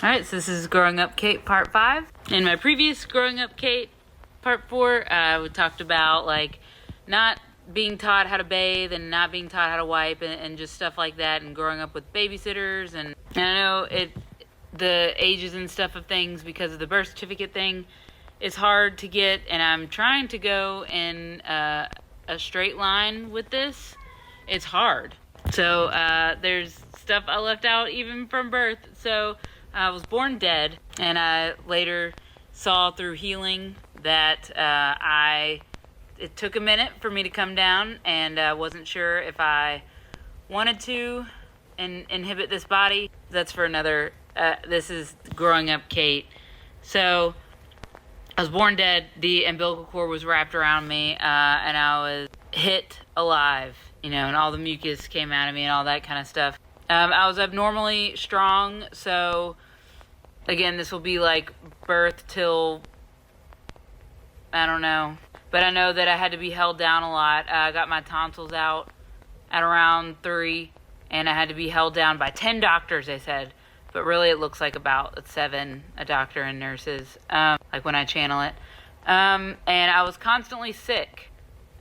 Alright, so this is Growing Up Kate Part 5. In my previous Growing Up Kate Part 4, we talked about, like, not being taught how to bathe and not being taught how to wipe and just stuff like that, and growing up with babysitters. And I know the ages and stuff of things because of the birth certificate thing is hard to get, and I'm trying to go in a straight line with this. It's hard. So there's stuff I left out even from birth. So I was born dead, and I later saw through healing that it took a minute for me to come down, and I wasn't sure if I wanted to inhibit this body. That's for another, this is Growing Up Kate. So I was born dead, the umbilical cord was wrapped around me, and I was hit alive, and all the mucus came out of me and all that kind of stuff. I was abnormally strong, so again, this will be like birth till, I don't know. But I know that I had to be held down a lot. I got my tonsils out at around 3, and I had to be held down by 10 doctors, they said. But really it looks like about 7, a doctor and nurses, like when I channel it. And I was constantly sick,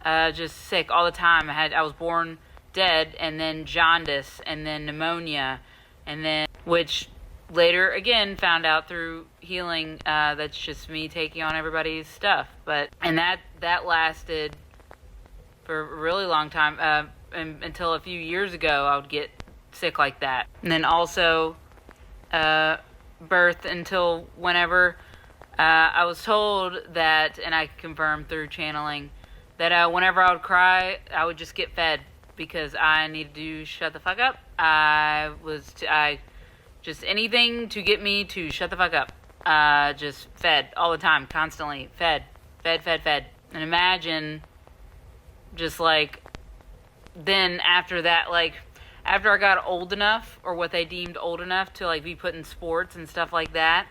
just sick all the time. I was born dead, and then jaundice, and then pneumonia, and then, which later again found out through healing, that's just me taking on everybody's stuff. And that lasted for a really long time, until a few years ago I would get sick like that. And then also birth until whenever I was told that, and I confirmed through channeling, that whenever I would cry, I would just get fed because I needed to shut the fuck up. Just anything to get me to shut the fuck up. Just fed all the time, constantly. Fed. And imagine just like, then after that, like, after I got old enough, or what they deemed old enough to like be put in sports and stuff like that,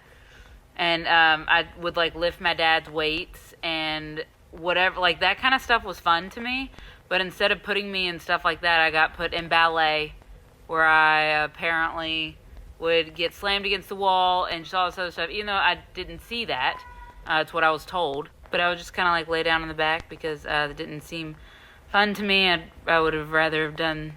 and I would like lift my dad's weights and whatever, like that kind of stuff was fun to me. But instead of putting me in stuff like that, I got put in ballet, where I apparently would get slammed against the wall and just all this other stuff, even though I didn't see that. It's what I was told. But I would just kind of like lay down on the back because it didn't seem fun to me. I would have rather have done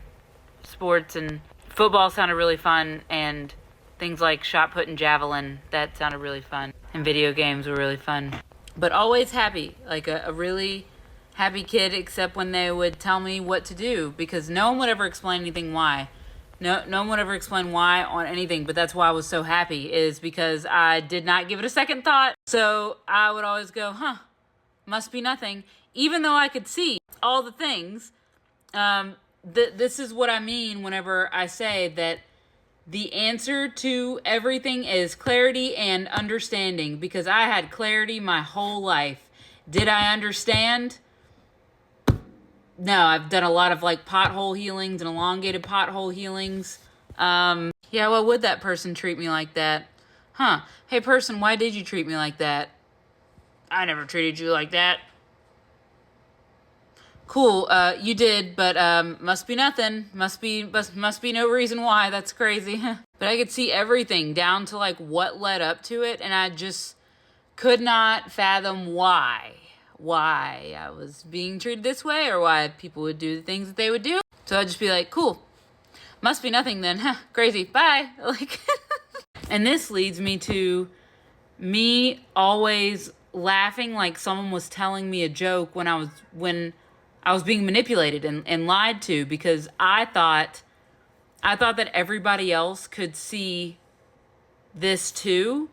sports, and football sounded really fun, and things like shot put and javelin, that sounded really fun. And video games were really fun. But always happy, like a really happy kid, except when they would tell me what to do, because no one would ever explain anything why. No one would ever explain why on anything, but that's why I was so happy, is because I did not give it a second thought. So I would always go, must be nothing, even though I could see all the things. This is what I mean whenever I say that the answer to everything is clarity and understanding, because I had clarity my whole life. Did I understand? No, I've done a lot of like pothole healings and elongated pothole healings. Yeah, why would that person treat me like that? Hey person, why did you treat me like that? I never treated you like that. Cool, you did, but must be nothing. Must be no reason why. That's crazy. But I could see everything down to like what led up to it, and I just could not fathom why I was being treated this way, or why people would do the things that they would do. So I'd just be like, cool, must be nothing then. Crazy, bye. Like, and this leads me to me always laughing like someone was telling me a joke when I was being manipulated and lied to, because I thought that everybody else could see this too.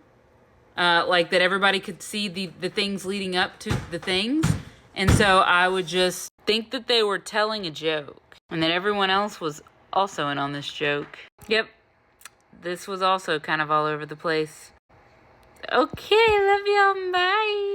Like that everybody could see the things leading up to the things. And so I would just think that they were telling a joke, and that everyone else was also in on this joke. Yep. This was also kind of all over the place. Okay, love y'all. Bye.